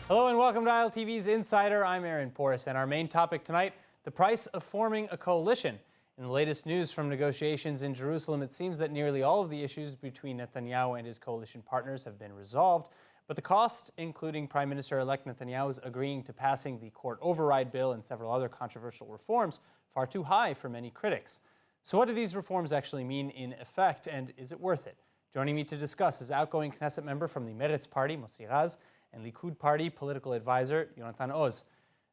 Hello and welcome to ILTV's Insider. I'm Aaron Porras, and our main topic tonight, the price of forming a coalition. In the latest news from negotiations in Jerusalem, it seems that nearly all of the issues between Netanyahu and his coalition partners have been resolved, but the cost, including Prime Minister-elect Netanyahu's agreeing to passing the court override bill and several other controversial reforms, far too high for many critics. So what do these reforms actually mean in effect, and is it worth it? Joining me to discuss is outgoing Knesset member from the Meretz party, Mossi Raz, and Likud Party political advisor, Yonatan Oz.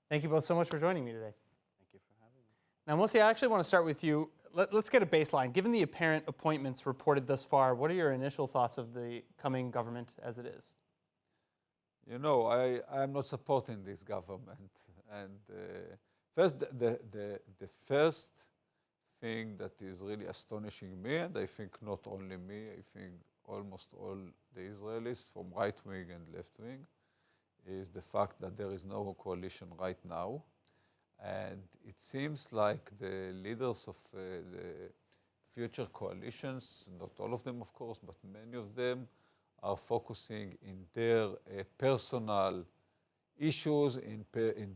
Thank you both so much for joining me today. Thank you for having me. Now, Mossi, I actually want to start with you. Let's get a baseline. Given the apparent appointments reported thus far, what are your initial thoughts of the coming government as it is? You know, I'm not supporting this government. And first, the first thing that is really astonishing me, and I think not only me, I think almost all the Israelis from right wing and left wing, is the fact that there is no coalition right now. And it seems like the leaders of the future coalitions, not all of them of course, but many of them are focusing in their personal issues, in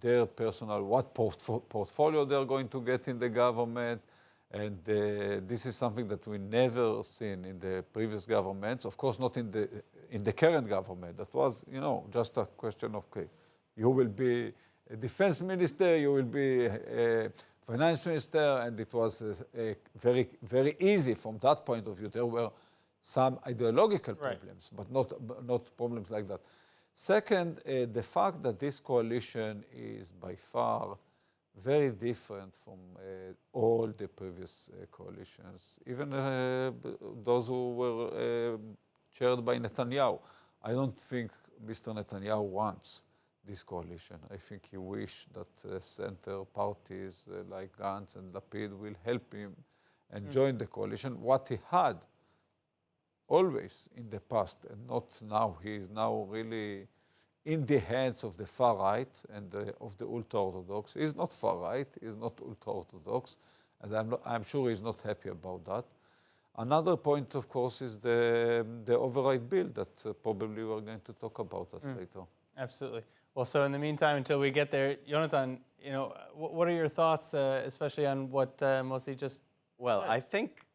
their personal what portfolio they're going to get in the government. And this is something that we never seen in the previous governments. Of course, not in the current government. That was, you know, just a question of, okay, you will be a defense minister, you will be a finance minister, and it was very, very easy from that point of view. There were some ideological problems, but not problems like that. Second, the fact that this coalition is by far very different from all the previous coalitions, even those who were chaired by Netanyahu. I don't think Mr. Netanyahu wants this coalition. I think he wishes that center parties like Gantz and Lapid will help him and join the coalition. What he had always in the past, and not now, he is now really in the hands of the far right and of the ultra-Orthodox. He's not far right, he's not ultra-Orthodox, and I'm sure he's not happy about that. Another point, of course, is the override bill that probably we're going to talk about that later. Absolutely. Well, so in the meantime, until we get there, Yonatan, you know, what are your thoughts, especially on what Mossi just Well, said? I think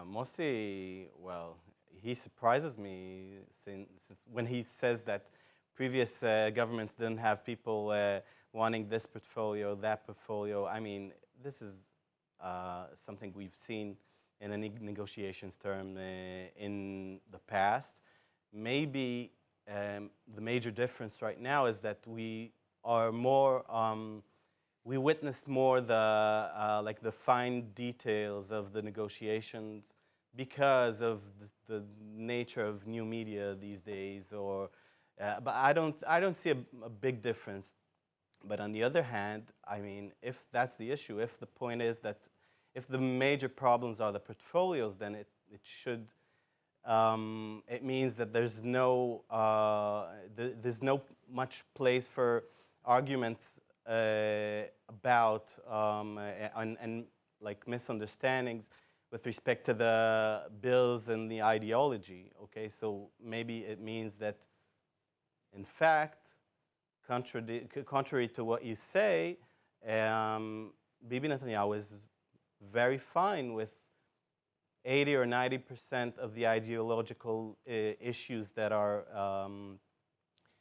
Mossi, well, he surprises me since when he says that previous governments didn't have people wanting this portfolio, that portfolio. I mean, this is something we've seen in a negotiations term in the past. Maybe the major difference right now is that we are more, we witnessed more the like the fine details of the negotiations because of the nature of new media these days, or but I don't see a big difference. But on the other hand, I mean, if that's the issue, if the point is that if the major problems are the portfolios, then it should, it means that there's no much place for arguments about and like misunderstandings with respect to the bills and the ideology. Okay, so maybe it means that, in fact, contrary to what you say, Bibi Netanyahu is very fine with 80 or 90% of the ideological issues that are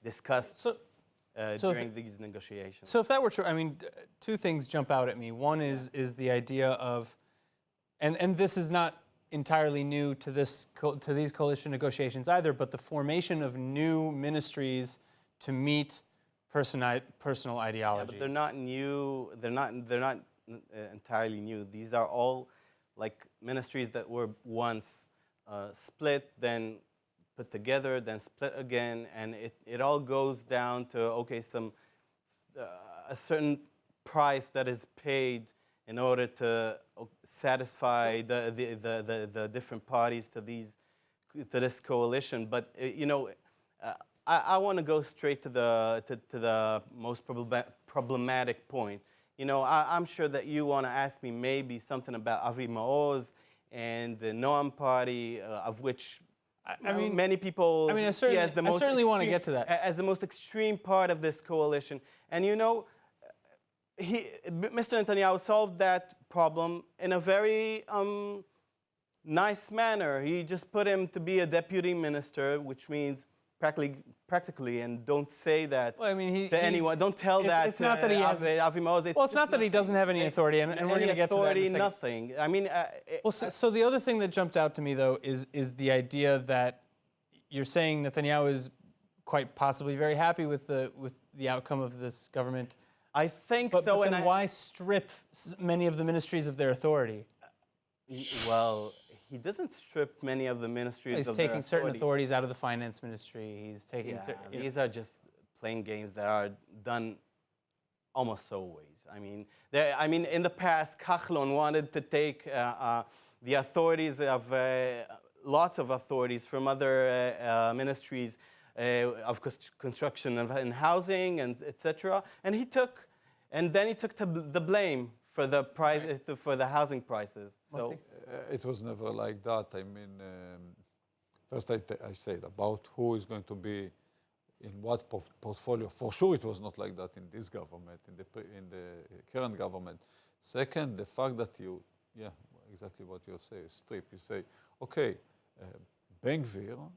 discussed during these negotiations. So if that were true, I mean, two things jump out at me. One is the idea of, and this is not entirely new to these coalition negotiations either, but the formation of new ministries to meet personal ideologies. Yeah, but they're not new. They're not entirely new. These are all like ministries that were once split, then put together, then split again, and it all goes down to, okay, a certain price that is paid in order to satisfy the different parties to this coalition. But you know, I want to go straight to the most problematic point. You know, I'm sure that you want to ask me maybe something about Avi Maoz and the Noam party, of which I mean, many people I see as the most certainly want to extreme- get to that. as the most extreme part of this coalition. And you know, Mr. Netanyahu solved that problem in a very nice manner. He just put him to be a deputy minister, which means practically, and don't say that Well, I mean, to anyone. Don't tell that. It's not that he has. Avi Maoz. Well, it's not that he doesn't have any authority, and we're going to get to that in a second. Nothing. I mean, well, so the other thing that jumped out to me though is the idea that you're saying Netanyahu is quite possibly very happy with the outcome of this government. I think But so. then why strip many of the ministries of their authority? Well, he doesn't strip many of the ministries. He's of taking their certain authority. authorities out of the finance ministry. He's taking Yeah, these are just playing games that are done almost always. I mean, in the past, Kachlon wanted to take the authorities of lots of authorities from other ministries of construction and housing and etc. And then he took the blame for the price for the housing prices. So it was never like that. I mean, first I said about who is going to be in what portfolio. For sure, it was not like that in this government, in the current government. Second, the fact that exactly what you say, strip. You say, okay, Ben-Gvir,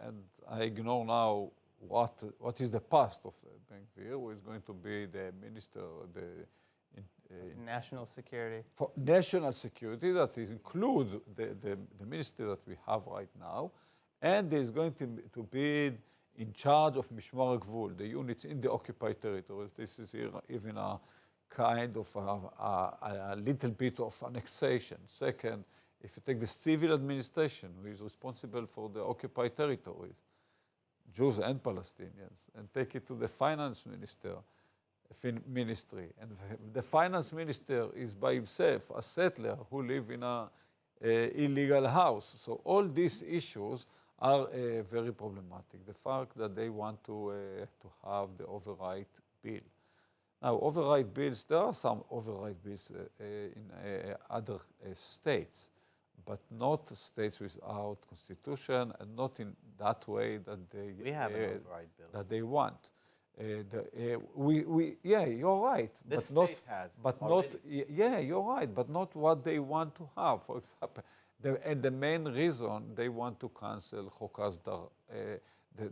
and I ignore now what is the past of Ben-Gvir, who is going to be the minister, national security. For national security, that is include the ministry that we have right now, and is going to be in charge of Mishmar HaGvul, the units in the occupied territories. This is even a kind of a little bit of annexation. Second, if you take the civil administration, who is responsible for the occupied territories, Jews and Palestinians, and take it to the finance ministry, and the finance minister is by himself a settler who live in a illegal house. So all these issues are very problematic. The fact that they want to have the override bill. Now, override bills, there are some override bills in other states, but not states without constitution, and not in that way that we have an override bill that they want. You're right. This but state has but already. not. Yeah, you're right. But not what they want to have. For example, and the main reason they want to cancel Chok Hasdara,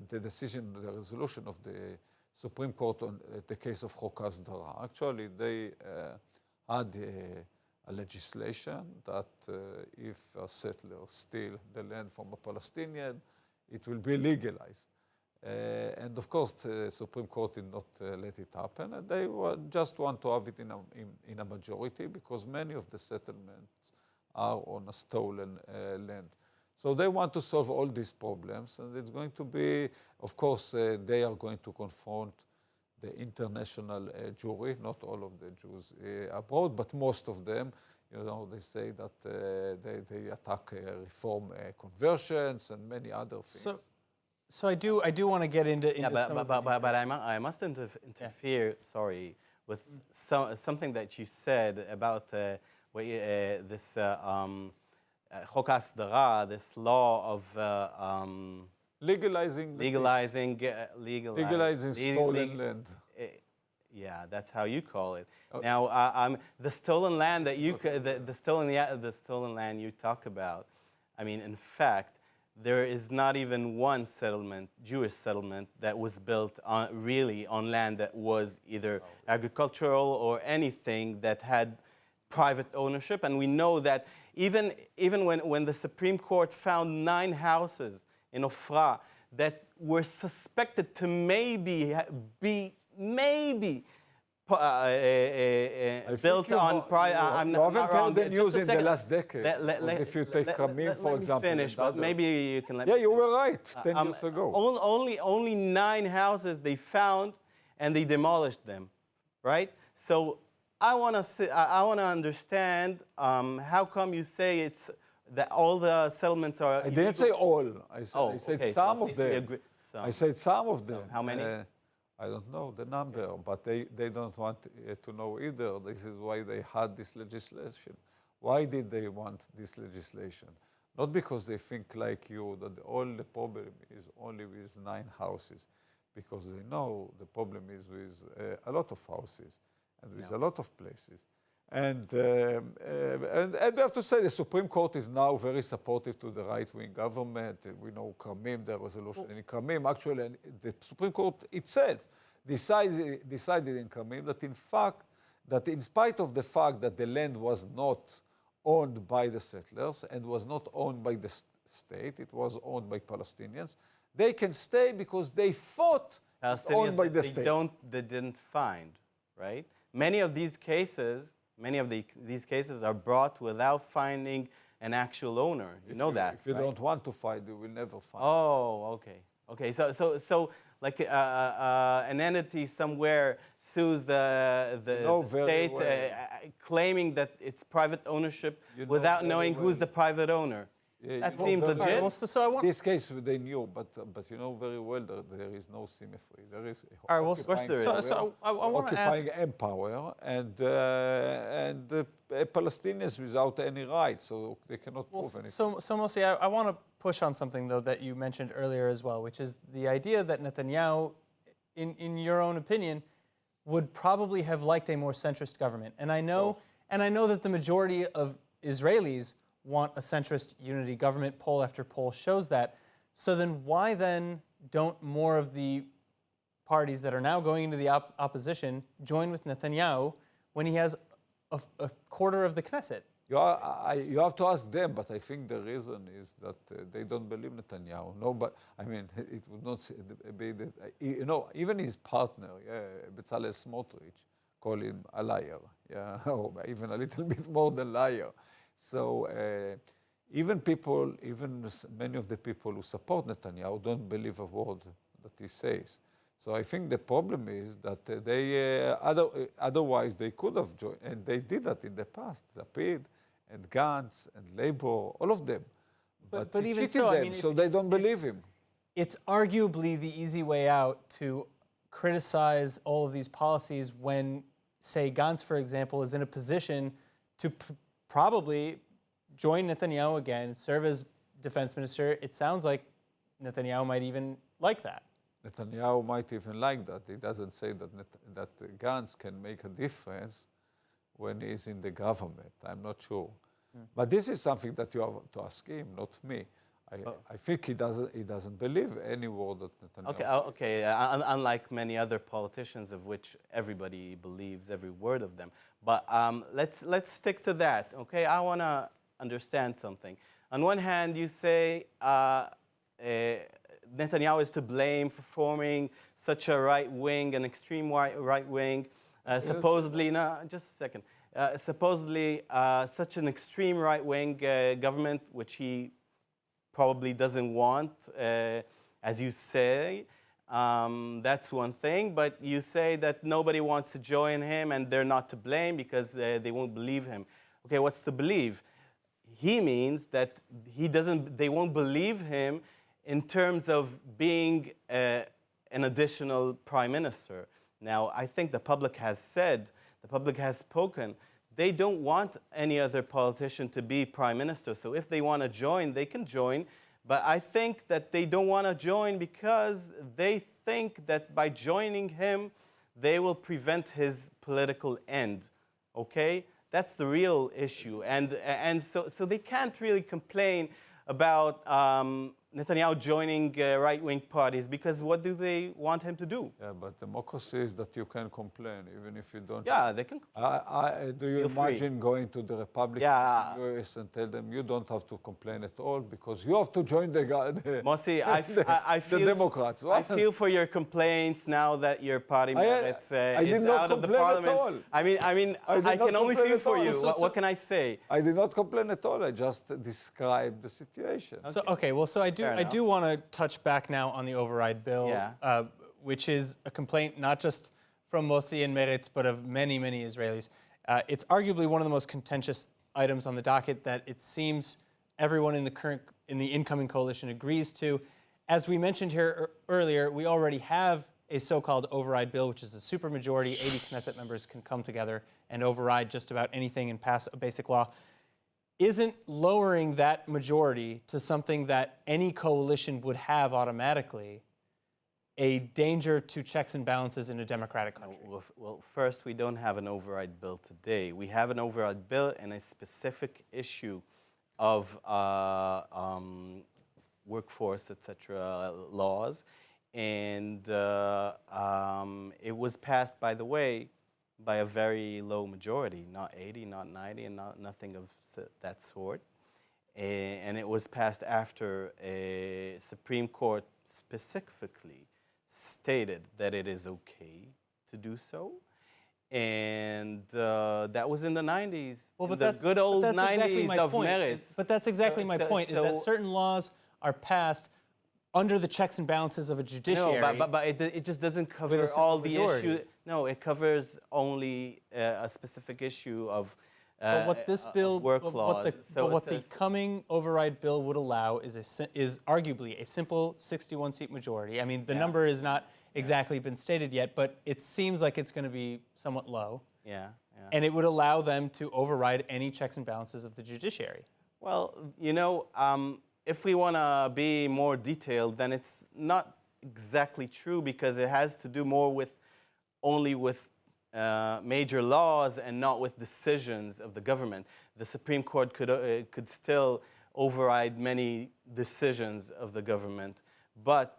the decision, the resolution of the Supreme Court on the case of Chok Hasdara. Actually, they had a legislation that if a settler steals the land from a Palestinian, it will be legalized. And of course, the Supreme Court did not let it happen, and they just want to have it in a majority because many of the settlements are on a stolen land. So they want to solve all these problems, and it's going to be, of course, they are going to confront the international jury, not all of the Jews abroad, but most of them. You know, they say that they attack reform conversions and many other things. So I do want to get into some of the but I must interfere. Sorry, with something that you said about this Chok Hasdara, this law of legalizing stolen land. Yeah, that's how you call it. Okay. Now, the stolen land that you the stolen land you talk about. I mean, in fact, there is not even one settlement, Jewish settlement, that was built really on land that was either agricultural or anything that had private ownership. And we know that even when the Supreme Court found 9 houses in Ofra that were suspected to maybe built on private. You haven't heard the news in the last decade. If you take Ramim, for example. Finish, but maybe you can let me. Yeah, you were right 10 years ago. Only 9 houses they found, and they demolished them, right? So I want to understand how come you say it's that all the settlements are. I didn't say all. I said okay, some of them. I said some of them. How many? I don't know the number, but they don't want to know either. This is why they had this legislation. Why did they want this legislation? not because they think like you, that all the problem is only with 9 houses, because they know the problem is with a lot of houses and with a lot of places. And we have to say the Supreme Court is now very supportive to the right-wing government. We know Crimea, the resolution in Crimea. Actually, the Supreme Court itself decided in Crimea that in fact, that in spite of the fact that the land was not owned by the settlers and was not owned by the state, it was owned by Palestinians, they can stay because they fought owned by the state. They didn't find, right? Many of these cases are brought without finding an actual owner. You know that. If you don't want to find, you will never find. Oh, okay. Okay, so like an entity somewhere sues the state, claiming that it's private ownership without knowing who's the private owner. That seems legit. This case they knew, but you know very well that there is no symmetry. There is occupying empire and Palestinians without any rights, so they cannot prove anything. So Moshe, I want to push on something though that you mentioned earlier as well, which is the idea that Netanyahu, in your own opinion, would probably have liked a more centrist government. And I know that the majority of Israelis want a centrist unity government. Poll after poll shows that. So then why then don't more of the parties that are now going into the opposition join with Netanyahu when he has a quarter of the Knesset? You have to ask them, but I think the reason is that they don't believe Netanyahu. No, but I mean, it would not be that, you know, even his partner, Bezalel Smotrich, call him a liar, or even a little bit more than liar. So even many of the people who support Netanyahu don't believe a word that he says. So I think the problem is that they otherwise they could have joined, and they did that in the past. Lapid and Gantz and Labor, all of them. But even so, I mean, so they don't believe him. It's arguably the easy way out to criticize all of these policies when, say, Gantz, for example, is in a position to probably join Netanyahu again, serve as defense minister. It sounds like Netanyahu might even like that. Netanyahu might even like that. He doesn't say that Gantz can make a difference when he's in the government. I'm not sure. But this is something that you have to ask him, not me. I think he doesn't believe any word that Netanyahu says. Okay. Unlike many other politicians, of which everybody believes every word of them. But let's stick to that. Okay, I want to understand something. On one hand, you say Netanyahu is to blame for forming such a right wing, an extreme right wing. Supposedly, no, just a second. Supposedly, such an extreme right wing government, which he probably doesn't want, as you say. That's one thing, but you say that nobody wants to join him and they're not to blame because they won't believe him. Okay, what's to believe? He means that they won't believe him in terms of being an additional prime minister. Now, I think the public has spoken, they don't want any other politician to be prime minister. So if they want to join, they can join. But I think that they don't want to join because they think that by joining him, they will prevent his political end. Okay? That's the real issue. And so they can't really complain about Netanyahu joining right-wing parties because what do they want him to do? Yeah, but democracy is that you can complain even if you don't. Yeah, they can. Do you imagine going to the Republican US and tell them you don't have to complain at all because you have to join the Moshe, I feel the Democrats. I feel for your complaints now that your party is out of the parliament. I mean, I can only feel for you. What can I say? I did not complain at all. I just described the situation. Okay. I do want to touch back now on the override bill, which is a complaint not just from Moshe and Meretz, but of many, many Israelis. It's arguably one of the most contentious items on the docket that it seems everyone in the incoming coalition agrees to. As we mentioned here earlier, we already have a so-called override bill, which is a supermajority. 80 Knesset members can come together and override just about anything and pass a basic law. isn't lowering that majority to something that any coalition would have automatically a danger to checks and balances in a democratic country? Well, first, we don't have an override bill today. We have an override bill in a specific issue of workforce, etc., laws. And it was passed, by the way, by a very low majority, not 80, not 90, and nothing of that sort. And it was passed after a Supreme Court specifically stated that it is okay to do so. And that was in the 90s, Well, but the that's good old but that's 90s exactly my of point. merits. But that's exactly my point, is that so- certain laws are passed under the checks and balances of a judiciary. No, but it just doesn't cover a simple all the majority. issue. No, it covers only a specific issue of But what this bill, work but laws. what the coming override bill would allow is arguably a simple 61-seat majority. I mean, the number has not exactly been stated yet, but it seems like it's going to be somewhat low. Yeah. And it would allow them to override any checks and balances of the judiciary. Well, if we want to be more detailed, then it's not exactly true, because it has to do more with only with major laws and not with decisions of the government. The Supreme Court could still override many decisions of the government, but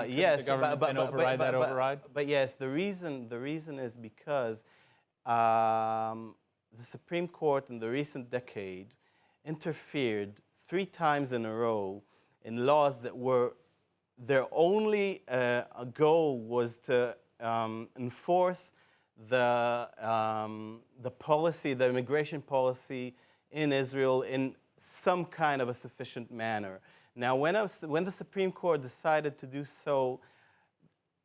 yes, the government then override that override? But yes, the reason is because the Supreme Court in the recent decade interfered 3 times in a row in laws that were, their only goal was to enforce the policy, the immigration policy in Israel in some kind of a sufficient manner. Now, when the Supreme Court decided to do so,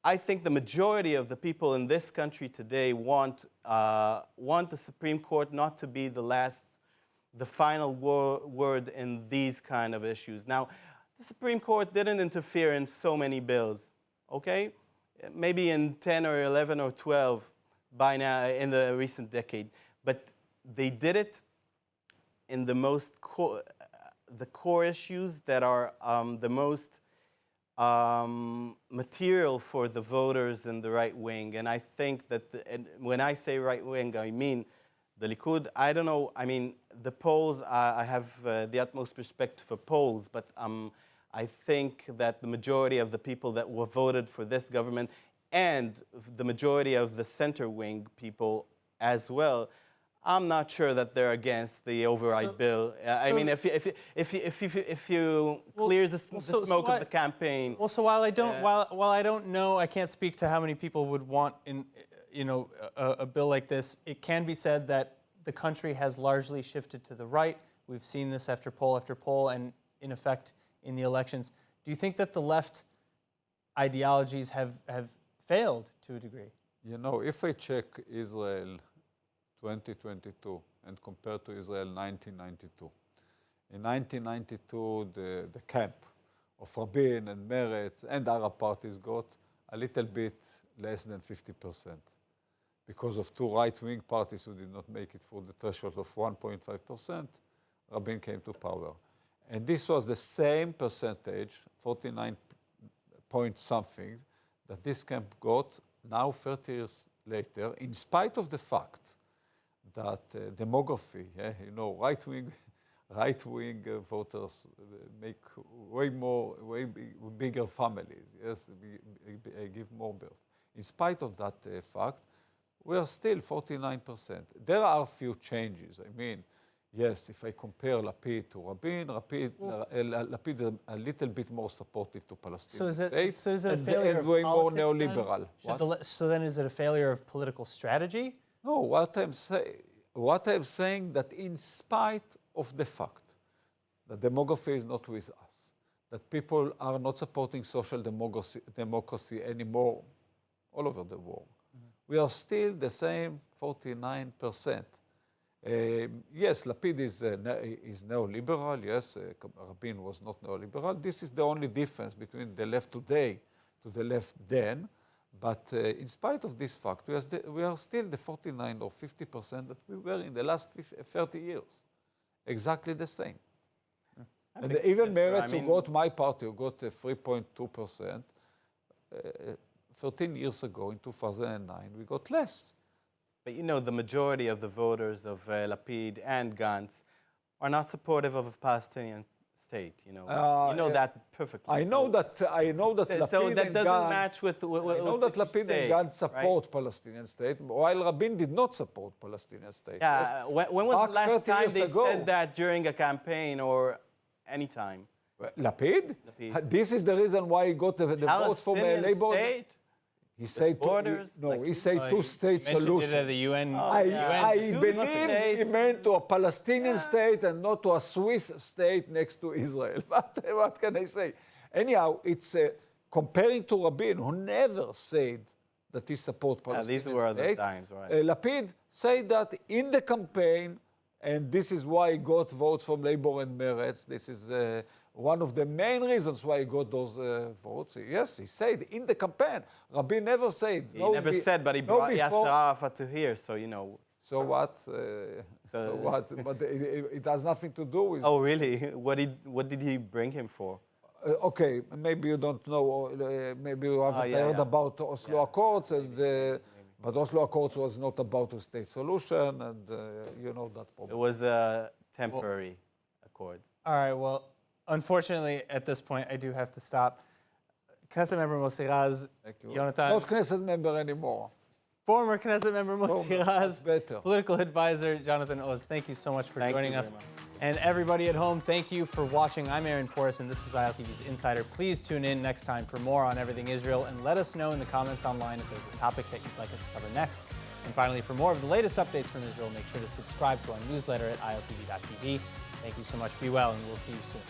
I think the majority of the people in this country today want the Supreme Court not to be the final word in these kind of issues. Now, the Supreme Court didn't interfere in so many bills, okay? Maybe in 10 or 11 or 12 by now in the recent decade, but they did it in the core issues that are the most material for the voters in the right wing. And I think that and when I say right wing, I mean the Likud. I don't know, I mean, the polls, I have the utmost respect for polls, but I think that the majority of the people that were voted for this government and the majority of the center wing people as well, I'm not sure that they're against the override bill. I mean, if you clear the smoke of the campaign. Well, so while I don't know, I can't speak to how many people would want a bill like this. It can be said that the country has largely shifted to the right. We've seen this after poll, and in effect in the elections. Do you think that the left ideologies have failed to a degree? You know, if I check Israel 2022 and compare to Israel 1992. In 1992, the camp of Rabin and Meretz and Arab parties got a little bit less than 50%. Because of 2 right-wing parties who did not make it through the threshold of 1.5%, Rabin came to power. And this was the same percentage, 49 point something, that this camp got now 30 years later, in spite of the fact that demography, right-wing voters make way bigger families, yes, give more birth. In spite of that fact, we are still 49%. There are a few changes. I mean, yes, if I compare Lapid to Rabin, Lapid is a little bit more supportive to Palestinian state, so is it a failure of way more politics, neoliberal. So then is it a failure of political strategy? No, what I'm saying that in spite of the fact that demography is not with us, that people are not supporting social democracy anymore all over the world, we are still the same 49%. Yes, Lapid is neoliberal. Yes, Rabin was not neoliberal. This is the only difference between the left today to the left then. But in spite of this fact, we are still the 49 or 50% that we were in the last 30 years. exactly the same. I And think even if- Meretz, I mean- who got my party, who got 3.2%, 13 years ago in 2009, we got less. But you know, the majority of the voters of Lapid and Gantz are not supportive of a Palestinian state. You know that perfectly. I know that So Lapid that and doesn't Gantz, match with I know what that you Lapid say, and Gantz right? support Palestinian state, while Rabin did not support Palestinian state. Yeah. Yes. When was the Back last 30 time years they ago. said that during a campaign or any time? Lapid? Lapid. This is the reason why he got the votes from Palestinian Labour. state? He said borders, he said two-state Mentioned solution. it at the UN. I Two believe states. he meant to a Palestinian state and not to a Swiss state next to Israel. What can I say? Anyhow, it's comparing to Rabin, who never said that he support Palestinian these were other state. times, right? Lapid said that in the campaign, and this is why he got votes from Labour and Meretz. This is one of the main reasons why he got those votes. Yes, he said in the campaign. Rabin never said. He never said, but he brought Yasser Arafat to here, so you know. So what? So what? But it has nothing to do with. Oh, really? What did he bring him for? Okay, maybe you don't know. Maybe you haven't heard about Oslo Accords, and but Oslo Accords was not about a state solution, and you know that problem. It was a temporary accord. All right, well, unfortunately, at this point, I do have to stop. Knesset member Moshe Raz, Thank you. Yonatan, Not Knesset member anymore. former Knesset member Moshe Raz, better. political advisor Jonathan Oz. Thank you so much for Thank joining you us. very much. And everybody at home, thank you for watching. I'm Aaron Porras, and this was ILTV's Insider. Please tune in next time for more on everything Israel, and let us know in the comments online if there's a topic that you'd like us to cover next. And finally, for more of the latest updates from Israel, make sure to subscribe to our newsletter at iltv.tv. Thank you so much. Be well, and we'll see you soon.